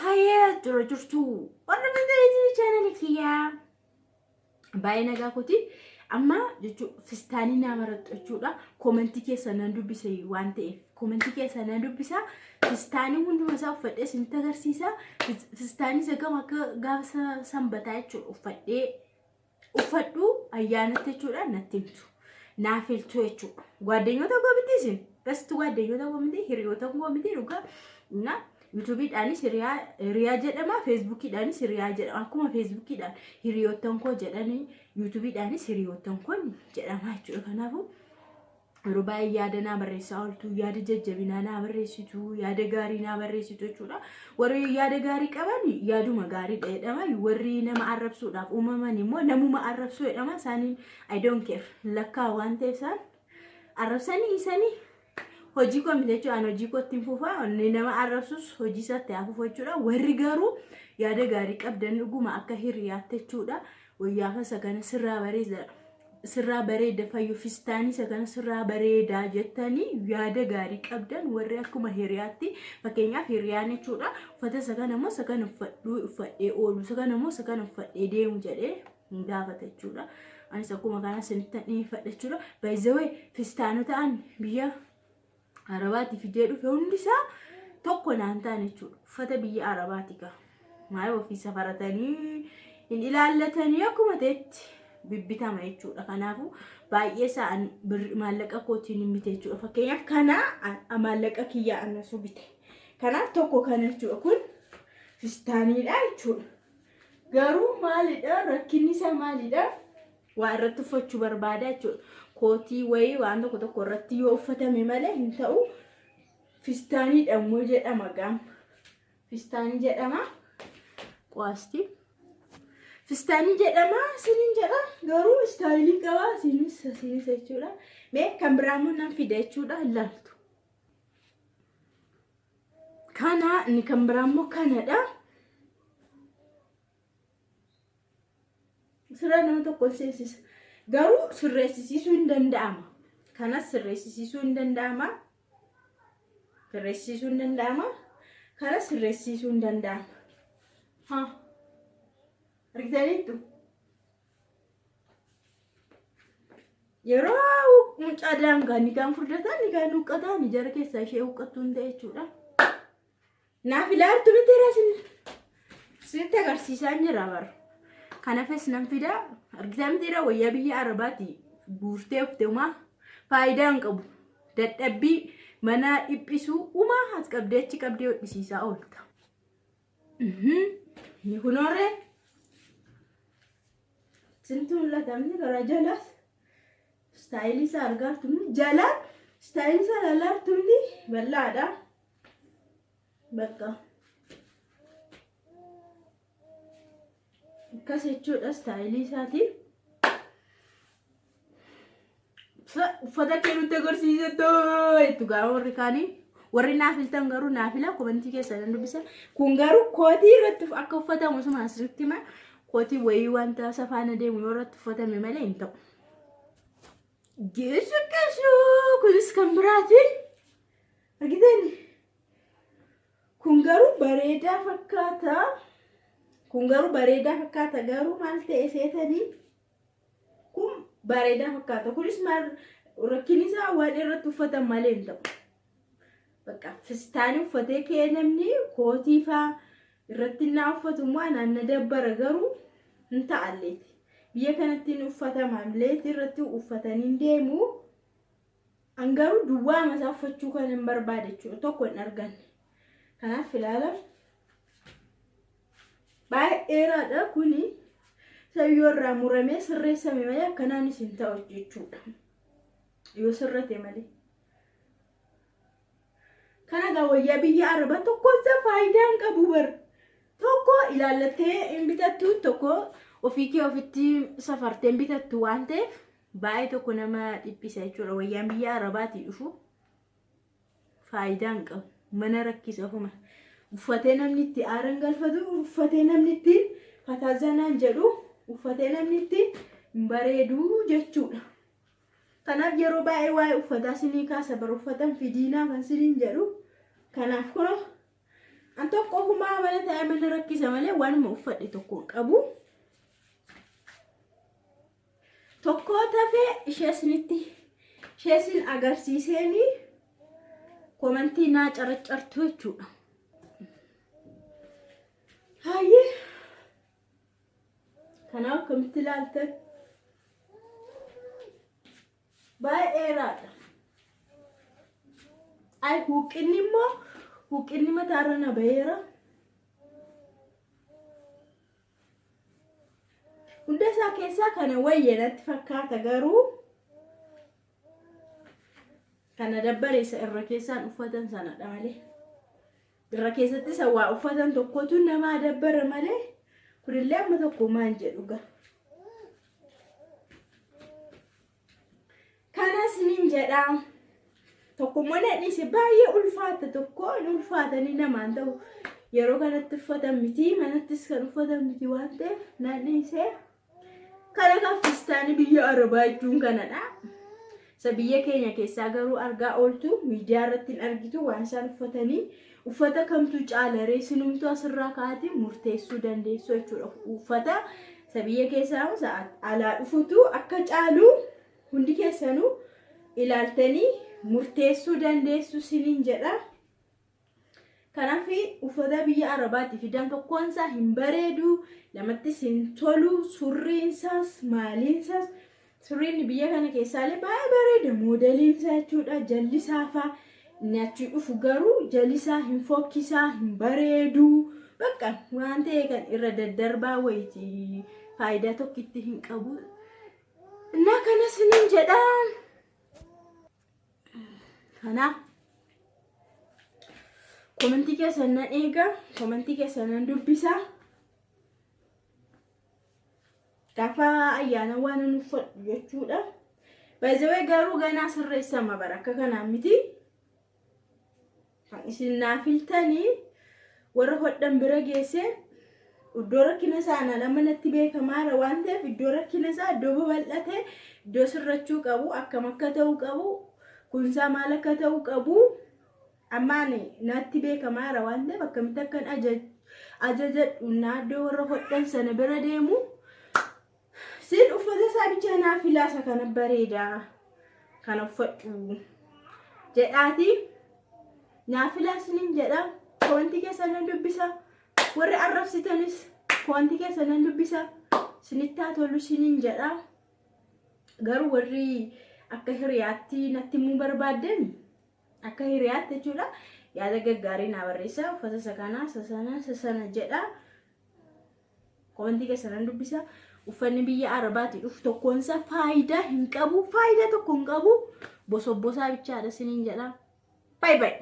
Ataya jirtu warra bitaa channel kiyya baay'ina gaakoti amma jechuun fistaanii nama raxxachuudha commenti keessa nan dubbisa waan ta'eef commenti keessa nan dubbisa fistaanii hunduma isaa uffadhee isin agarsiisa fistaanii sagam akka gaafa sanbataa jechuudha uffadhu ayyaanatti jechuudha natti himtu naaf iltu jechuudha gwaaddenyota goomitiisin gastu gwaaddenyota goomiti hiriyoota goomiti dhugaa na YouTube daanis riyaa jedhama Facebook daanis riyaa jedhama akkuma Facebook daan hiriyoottan koo jedhanii YouTube daanis hiriyoottan koo jedhama jechuudha kanaafu rubaa yaada na barreessaa oltu yaada jajjabinaa na barreessitu yaada gaarii na barreessitu jechuudha warri yaada gaarii qaban yaaduma gaarii jedhama warri nama arrabsuudhaaf uumaman immoo namuma arrabsuu jedhama isaanii I don't care lakkaa waan ta'eef isaan arrabsanii isanii hojii komiteechu an hojii kottiin fufa onni nama arrabsus hojii isaatti hafuuf jechuudha warri garuu yaada gaarii qabdan dhuguma akka hiriyaatti jechuudha wayyaafa sagana sirraa bareeda fayyu fistaanii sagana sirraa bareedaa jettanii yaada gaarii qabdan warri akkuma hiriyaatti fakkeenyaaf hiriyaan jechuudha uffata sagana immoo sagana uffadhee oolu sagana immoo sagana uffadhee deemu jedhee gaafata jechuudha anis akkuma kana sinitti dhiifadha jechuudha by the way fistaanota an biyya Arabaati fidee dhufe hundisa tokko naan taane jechuudha uffata biyya Arabaati ka maal ofii safaratanii in ilaallatanii akkuma ta'etti bibbitama jechuudha kanaafu baay'ee isaan maallaqa kootiin himmite jechuudha fakkeenyaaf kana maallaqa kiyya annasu bite kanaaf tokko kana jechuudha kun fistaaniidha jechuudha garuu maalidha rakkinni isaa maalidha waa irratti uffachuu barbaada jechuudha kootii wayii waan tokko irratti yoo uffatame malee hin ta'u fistaanii dhammoo jedhama gaam fistaanii jedhama qaasti fistaanii jedhama sinin jedha garuu istaayilii qaba sinis jechuudha mee kan biraamoo nan fida jechuudha ilaaltu kana ni kan biraamoo kanadha sira nama tokko seensisa garuu sirreessisuu hin danda'ama kanas sirreessisuu hin danda'ama kanas sirreessisuu hin danda'ama argitaniitu yeroo mucaa daangaa nikaan furdatan nikaan huqqataan jara keessaa ishee huqqattuu hin ta'e jechuudha naaf ilaaltu miti rasin sitti agarsiisaan jira bara kanafes nan fida argitamtira wayya biyya Arabaati buurtee uftema faayidaan qabu dadhabbii mana dhiphisuu uma has qabdeechi qabdee hodhisiisaa oolta ni kunore sintuun latamni gara jalas staayilii isaa argaartumni jalaan staayilii isaa lalaartumni ballaadha bakka kas jechuudha staayilii isaatiin uffata kennutti agarsiisatoo itti gaafa warri kaanii warri naafiltan garuu naafila komentii keessa nan dubbisa kun garuu kootii irratti akka uffatamu suma asirratti ma kootii wayii wanta safaana deemu yoo irratti uffatame malee hin ta'u geessu kunis kan biraati argitani kun garuu bareedaa fakkaata garuu maal ta'e seetanii kun bareedaa fakkaata kunis maal rakkin isaa waan irratti uffatan malee hin ta'u bakka fistaanii uffatee kee namni kootii faa irratti naa uffatu immoo naanna dabbara garuu hin ta'alleeti biyya kanatti uffatama leeti irratti uffatanii deemu an garuu duwwaa masaa uffachuu kan hin barbaade jechuudha tokko hin arganne kanaaf ilaala baay'eeraadha kuni sayyoorraa muramee sirreessame malee akkanaanis hin ta'u jechuudha yoo sirrate malee kana gaawayyaa biyya Arabaa tokko faayidaan qabu bar tokko ilaallattee hin bitattu tokko ofii kee ofitti safartee bitattu waan ta'eef baay'ee tokko nama dhiphisa jechuudha wayyaan biyya Arabaatti dhufu faayidaan qabu mana rakkisa ofuma uffatee namni itti aaran galfatu uffatee namni itti fataazanaan jedhu uffatee namni itti bareedu jechuudha kanaaf yeroo baay'ee waa'ee uffataa sinii kaasa bar uffatan fidiinaa kan siniin jedhu kanaaf kun Anto qofumaa mana ta'e mana rakkisa malee waanuma uffadhe tokko qabu. Tokko tafe isheessin agarsiiseeni komentii naa caraccartu jechuudha. Hayyee kana akkamitti ilaaltan baay'eeraadha. Ay huuqinni mataarra na baheera. Hunda isaa keessaa kana wayye natti fakkaata garuu kana dabbareessa irra keessaan uffatan sanadha malee. Irra keessatti sawaa uffatan tokkotu nama dabbara malee kunillee amma tokko maan jedhu gaa. Kanas nin jedha tokko mana dhiise baay'ee ulfaata tokko in ulfaatanii namaan ta'u yeroo kanatti uffatan miti manattis kan uffatan miti waan ta'eef nan dhiise. Kana kaffistaani biyya Arabaa jechuun kanadha. Isa biyya keenya keessaa garuu argaa ooltu miidiyaa irratti hin argitu waan isaan uffatanii uffata kamtu caalaree sinumtu asirraa kaa'ati murteessuu dandeessu jechuudha. Uffata isa biyya keessaa alaa dhufutu akka caalu hundi keessanuu ilaaltanii murteessuu dandeessu siniin jedha. Kanaaf uffata biyya Arabaatti fidan tokkoon isaa hin bareedu, lamattis hin tolu, surriinsaas maaliinsaas surriin biyya kana keessaalee baay'ee bareeda moodeliinsaa jechuudha. Jallisaa fa'aa inni achi dhufu garuu jallisaa hin fokkisaa hin bareedu. Bakka waan ta'e kan irra daddarbaa wayitii faayidaa tokkitti hin qabu. Innaa kanas nin jedha. Kanaaf komentii keessan nan eega, komentii keessan nan dubbisa. Gaafa ayyaana waan nu uffadhu jechuudha. Baay'ee garuu ganaa sirreessama bara akka kanaan miti. Kan isin naafiltanii warra hodhan bira geesse iddoo rakkina isaanii lama natti beekamaadha waan ta'eef iddoo rakkina isaa iddoo babal'ate iddoo sirrachuu qabu akkam akka ta'uu qabu kunsaa maal akka ta'uu qabu ammaan natti beekamaadha waan ta'eef akkamitti akkan ajajadhu iddoo warra hodhan sana bira deemu. Sin uffata isaa bicha naafilaasa kana bareeda kana uffadhu jedhaati. Naafilaasnin jedha komentii keessan nan dubbisa. Warri arrabsitanis komentii keessan nan dubbisa. Sinitti haa tolu sinin jedha. Garuu warri akka hiriyaatti natti himuu barbaaddan akka hiriyaatti jechuudha. Yaada gaggaarii naa barreessa uffata isa kana sana jedha. Komentii keessan nan dubbisa. Uffanni biyya Arabaatti dhufu tokkoon isaa faayidaa hin qabu. Faayidaa tokko hin qabu. Bosobbosaa bichaadha sinin jedha. Bye bye.